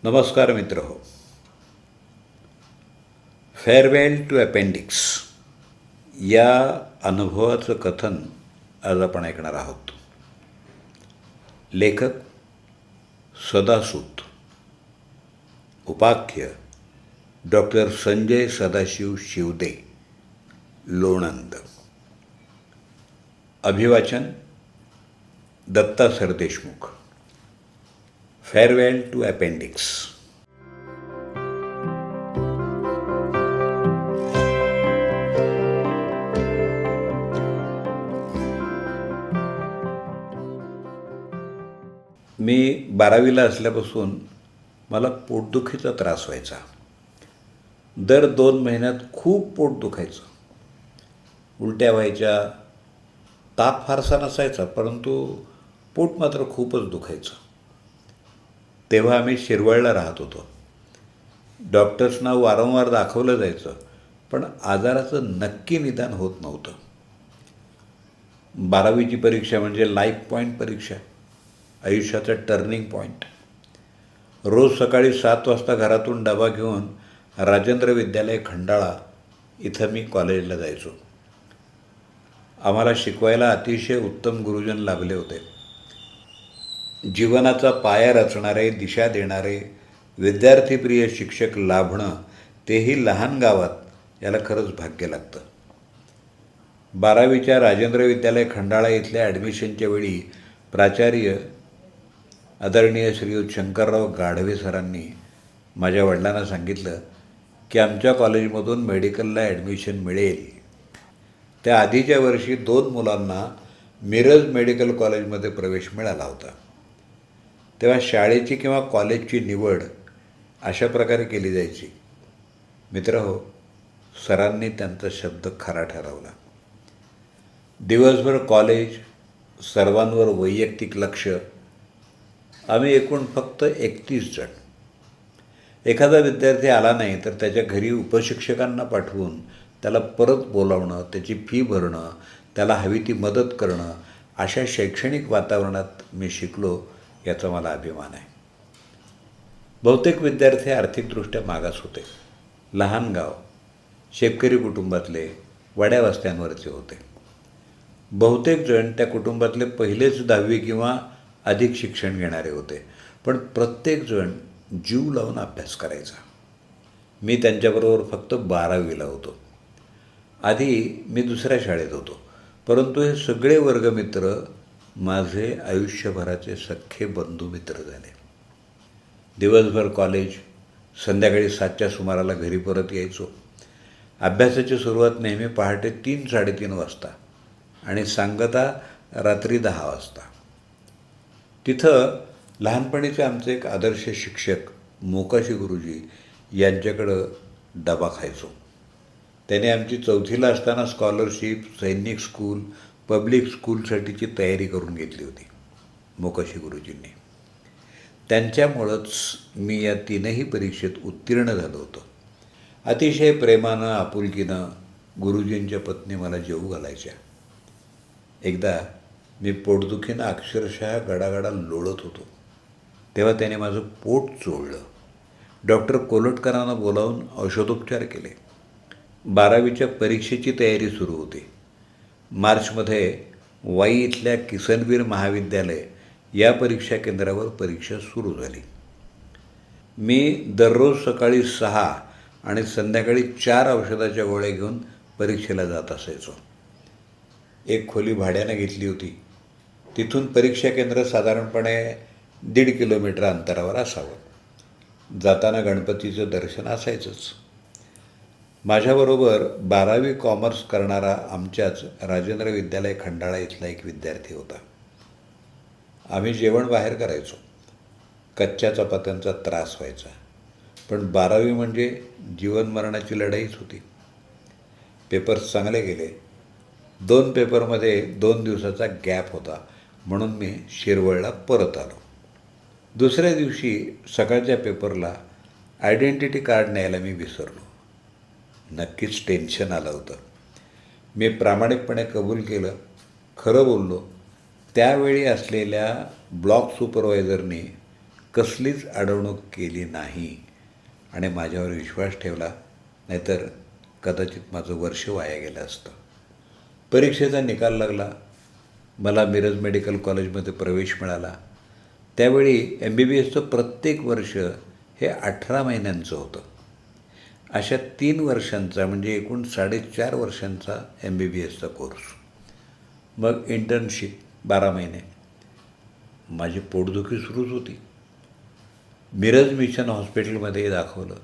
नमस्कार मित्र हो. फेअरवेल टू अपेंडिक्स या अनुभवाचं कथन आज आपण ऐकणार आहोत. लेखक सदासूत, उपाख्य डॉक्टर संजय सदाशिव शिवदे, लोणंद. अभिवाचन Datta Sardeshmukh. Farewell to appendix. मी 12वीला असल्यापासून मला पोटदुखीचा त्रास व्हायचा. दर 2 महिन्यात खूप पोट दुखायचं, उलट्या व्हायच्या. ताप फारसा नसायचा, परंतु पोट मात्र खूपच दुखायचं. तेव्हा आम्ही शिरवळला राहत होतो. डॉक्टर्सना वारंवार दाखवलं जायचं, पण आजाराचं नक्की निदान होत नव्हतं. 12वीची परीक्षा म्हणजे लाईफ पॉईंट परीक्षा, आयुष्याचा टर्निंग पॉईंट. रोज सकाळी 7 वाजता घरातून डबा घेऊन राजेंद्र विद्यालय खंडाळा इथं मी कॉलेजला जायचो. आम्हाला शिकवायला अतिशय उत्तम गुरुजन लाभले होते. जीवनाचा पाया रचणारे, दिशा देणारे, विद्यार्थीप्रिय शिक्षक लाभणं, तेही लहान गावात, याला खरंच भाग्य लागतं. 12वीच्या राजेंद्र विद्यालय खंडाळा इथल्या ॲडमिशनच्या वेळी प्राचार्य आदरणीय श्रीयुत शंकरराव गाढवे सरांनी माझ्या वडिलांना सांगितलं की आमच्या कॉलेजमधून मेडिकलला ॲडमिशन मिळेल. त्या आधीच्या वर्षी 2 मुलांना मिरज मेडिकल कॉलेजमध्ये प्रवेश मिळाला होता. तेव्हा शाळेची किंवा कॉलेजची निवड अशा प्रकारे केली जायची. मित्रहो, सरांनी त्यांचा शब्द खरा ठरवला. दिवसभर कॉलेज, सर्वांवर वैयक्तिक लक्ष. आम्ही एकूण फक्त 31 जण. एखादा विद्यार्थी आला नाही तर त्याच्या घरी उपशिक्षकांना पाठवून त्याला परत बोलावणं, त्याची फी भरणं, त्याला हवी ती मदत करणं, अशा शैक्षणिक वातावरणात मी शिकलो, याचा मला अभिमान आहे. बहुतेक विद्यार्थी आर्थिकदृष्ट्या मागास होते. लहान गाव, शेतकरी कुटुंबातले, वड्या वस्त्यांवरचे होते. बहुतेक जण त्या कुटुंबातले पहिलेच 10वी किंवा अधिक शिक्षण घेणारे होते, पण प्रत्येकजण जीव लावून अभ्यास करायचा. मी त्यांच्याबरोबर फक्त 12वीला होतो. आधी मी दुसऱ्या शाळेत होतो, परंतु हे सगळे वर्गमित्र माझे आयुष्यभराचे सख्खे बंधुमित्र झाले. दिवसभर कॉलेज, संध्याकाळी 7च्या सुमाराला घरी परत यायचो. अभ्यासाची सुरुवात नेहमी पहाटे 3-3:30 वाजता आणि सांगता रात्री 10 वाजता. तिथं लहानपणीचे आमचे एक आदर्श शिक्षक मोकाशी गुरुजी यांच्याकडं डबा खायचो. त्याने आमची 4थीला असताना स्कॉलरशिप, सैनिक स्कूल, पब्लिक स्कूलसाठीची तयारी करून घेतली होती मोकाशी गुरुजींनी. त्यांच्यामुळंच मी या 3ही परीक्षेत उत्तीर्ण झालो होतो. अतिशय प्रेमानं, आपुलकीनं गुरुजींच्या पत्नी मला जेवू घालायच्या. एकदा मी पोटदुखीनं अक्षरशः गडागडा लोळत होतो. तेव्हा त्याने माझं पोट चोळलं. डॉक्टर कोलटकरांना बोलावून औषधोपचार केले. 12वीच्या परीक्षेची तयारी सुरू होती. मार्चमध्ये वाई इथल्या किसनवीर महाविद्यालय या परीक्षा केंद्रावर परीक्षा सुरू झाली. मी दररोज सकाळी 6 आणि संध्याकाळी 4 औषधाच्या गोळ्या घेऊन परीक्षेला जात असायचो. एक खोली भाड्यानं घेतली होती. तिथून परीक्षा केंद्र साधारणपणे 1.5 किलोमीटर अंतरावर असावं. जाताना गणपतीचं दर्शन असायचंच. माझ्याबरोबर 12वी कॉमर्स करणारा आमच्याच राजेंद्र विद्यालय खंडाळा इथला एक विद्यार्थी होता. आम्ही जेवण बाहेर करायचो. कच्च्या चपात्यांचा त्रास व्हायचा, पण 12वी म्हणजे जीवनमरणाची लढाईच होती. पेपर्स चांगले गेले. 2 पेपरमध्ये 2 दिवसाचा गॅप होता, म्हणून मी शिरवळला परत आलो. दुसऱ्या दिवशी सकाळच्या पेपरला आयडेंटिटी कार्ड न्यायला मी विसरलो. नक्कीच टेन्शन आलं होतं. मी प्रामाणिकपणे कबूल केलं, खरं बोललो. त्यावेळी असलेल्या ब्लॉक सुपरवायझरनी कसलीच अडवणूक केली नाही आणि माझ्यावर विश्वास ठेवला, नाहीतर कदाचित माझं वर्ष वाया गेलं असतं. परीक्षेचा निकाल लागला. मला मिरज मेडिकल कॉलेजमध्ये प्रवेश मिळाला. त्यावेळी MBBSचं प्रत्येक वर्ष हे 18 महिन्यांचं होतं. अशा 3 वर्षांचा म्हणजे एकूण 4.5 वर्षांचा MBBSचा कोर्स. मग इंटर्नशिप 12 महिने. माझी पोटदुखी सुरूच होती. मिरज मिशन हॉस्पिटलमध्ये दाखवलं.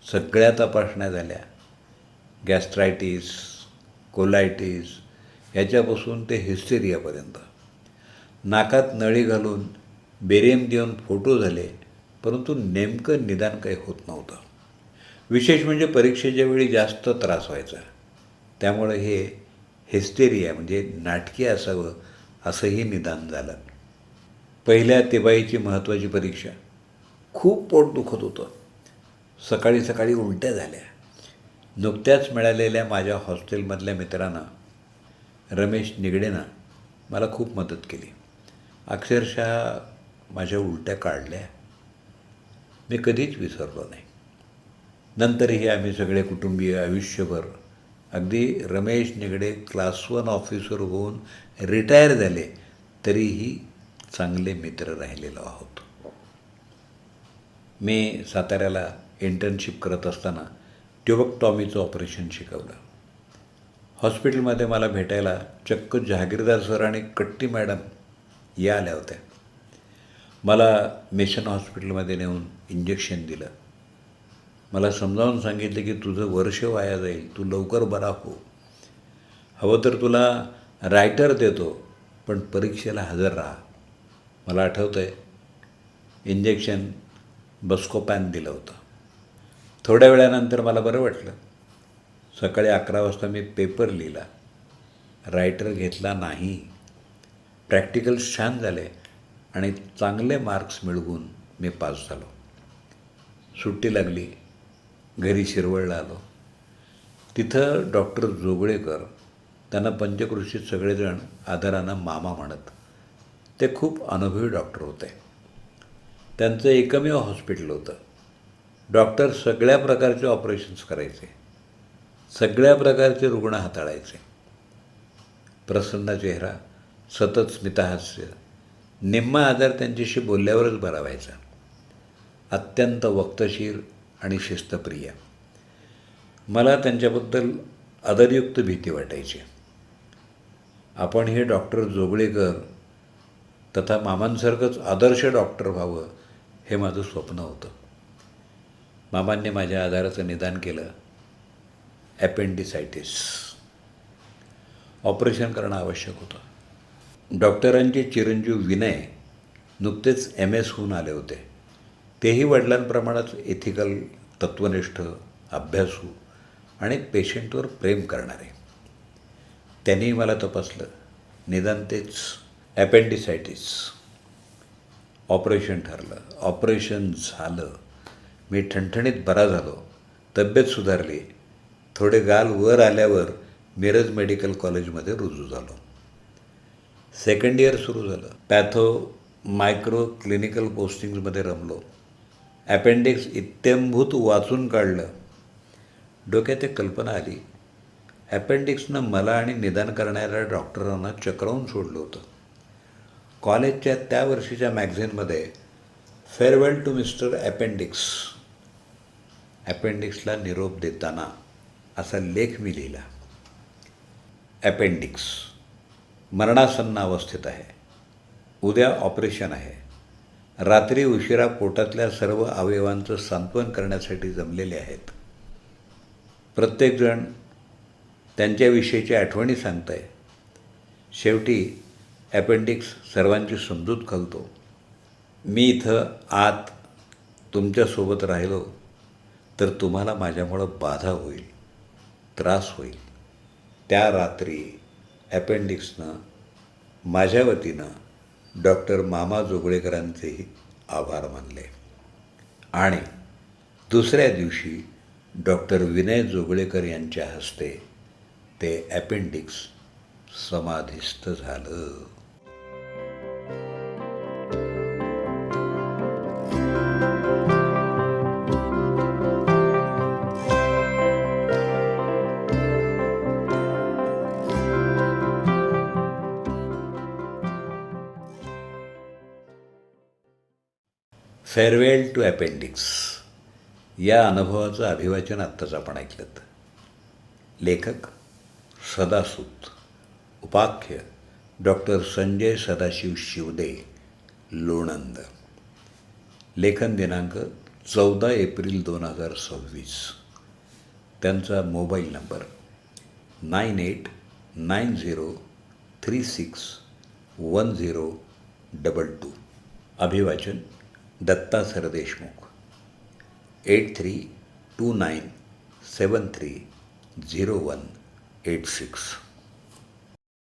सगळ्या तपासण्या झाल्या. गॅस्ट्रायटिस, कोलायटिस ह्याच्यापासून ते हिस्टेरियापर्यंत. नाकात नळी घालून बेरियम देऊन फोटो झाले, परंतु नेमकं निदान काही होत नव्हतं. विशेष म्हणजे परीक्षेच्या वेळी जास्त त्रास व्हायचा. त्यामुळे हे हिस्टेरिया म्हणजे नाटकी असावं असंही निदान झालं. पहिल्या तिमाहीची महत्त्वाची परीक्षा. खूप पोट दुखत होतं. सकाळी सकाळी उलट्या झाल्या. नुकत्याच मिळालेल्या माझ्या हॉस्टेलमधल्या मित्रानं रमेश निगडेनं मला खूप मदत केली. अक्षरशः माझ्या उलट्या काढल्या. मी कधीच विसरलो नाही. नंतरही आम्ही सगळे कुटुंबीय आयुष्यभर, अगदी रमेश निगडे क्लास 1 ऑफिसर होऊन रिटायर झाले तरीही चांगले मित्र राहिलेलो आहोत. मी साताऱ्याला इंटर्नशिप करत असताना ट्युबेक्टॉमीचं ऑपरेशन शिकवलं. हॉस्पिटलमध्ये मला भेटायला चक्क जहागीरदार सर आणि कट्टी मॅडम या आल्या होत्या. मला मिशन हॉस्पिटलमध्ये नेऊन इंजेक्शन दिलं. मला समजावून सांगितलं की तुझं वर्ष वाया जाईल, तू लवकर बरा हो. हवं तर तुला रायटर देतो, पण परीक्षेला हजर राहा. मला आठवतं आहे, इंजेक्शन बस्कोपॅन दिलं होतं. थोड्या वेळानंतर मला बरं वाटलं. सकाळी 11 वाजता मी पेपर लिहिला. रायटर घेतला नाही. प्रॅक्टिकल्स छान झाले आणि चांगले मार्क्स मिळवून मी पास झालो. सुट्टी लागली. घरी शिरवळला आलो. तिथं डॉक्टर जोगळेकर, त्यांना पंचक्रोशीत सगळेजण आदरानं मामा म्हणत. ते खूप अनुभवी डॉक्टर होते. त्यांचं एकमेव हॉस्पिटल होतं. डॉक्टर सगळ्या प्रकारचे ऑपरेशन्स करायचे. सगळ्या प्रकारचे रुग्ण हाताळायचे. प्रसन्न चेहरा, सतत स्मितहास्य. निम्मा आजार त्यांच्याशी बोलल्यावरच बरा व्हायचा. अत्यंत वक्तशीर आणि शिस्तप्रिय. मला त्यांच्याबद्दल आदरयुक्त भीती वाटायची. आपण हे डॉक्टर जोगळेकर तथा मामांसारखंच आदर्श डॉक्टर व्हावं हे माझं स्वप्न होतं. मामांनी माझ्या आजाराचं निदान केलं. ॲपेंडिसायटिस. ऑपरेशन करणं आवश्यक होतं. डॉक्टरांचे चिरंजीव विनय नुकतेच MS होऊन आले होते. तेही वडिलांप्रमाणेच एथिकल, तत्वनिष्ठ, अभ्यासू आणि पेशंटवर प्रेम करणारे. त्यांनी मला तपासलं. निदान तेच, ॲपेंडिसायटिस. ऑपरेशन ठरलं. ऑपरेशन झालं. मी ठणठणीत बरा झालो. तब्येत सुधारली. थोडे गाल वर आल्यावर मिरज मेडिकल कॉलेजमध्ये रुजू झालो. सेकंड इयर सुरू झालं. पॅथो, मायक्रो, क्लिनिकल पोस्टिंग्समध्ये रमलो. ॲपेंडिक्स इत्थंभूत वाचून काढलं. डोक्यात एक कल्पना आली. ॲपेंडिक्सनं मला आणि निदान करणाऱ्या डॉक्टरांना चक्रावून सोडलं होतं. कॉलेजच्या त्या वर्षीच्या मॅगझिनमध्ये फेअरवेल टू मिस्टर ॲपेंडिक्स, ॲपेंडिक्सला निरोप देताना असा लेख मी लिहिला. ॲपेंडिक्स मरणासन्न अवस्थेत आहे. उद्या ऑपरेशन आहे. रात्री उशिरा पोटातल्या सर्व अवयवांचं सांत्वन करण्यासाठी जमलेले आहेत. प्रत्येकजण त्यांच्याविषयीच्या आठवणी सांगत आहे. शेवटी ॲपेंडिक्स सर्वांची समजूत घालतो. मी इथं आत तुमच्यासोबत राहिलो तर तुम्हाला माझ्यामुळं बाधा होईल, त्रास होईल. त्या रात्री ॲपेंडिक्सनं माझ्या वतीनं डॉक्टर मामा जोगळेकरांचेही आभार मानले आणि दुसऱ्या दिवशी डॉक्टर विनय जोगळेकर यांच्या हस्ते ते ॲपेंडिक्स समाधिस्थ झालं. फेअरवेल टू अपेंडिक्स या अनुभवाचं अभिवाचन आत्ताच आपण ऐकलं. लेखक सदासूत. उपाख्य डॉक्टर संजय सदाशिव शिवदे, लोणंद. लेखन दिनांक 14 एप्रिल 2026. त्यांचा मोबाईल नंबर 9890361022. अभिवाचन दत्ता सरदेशमुख. 8329730186.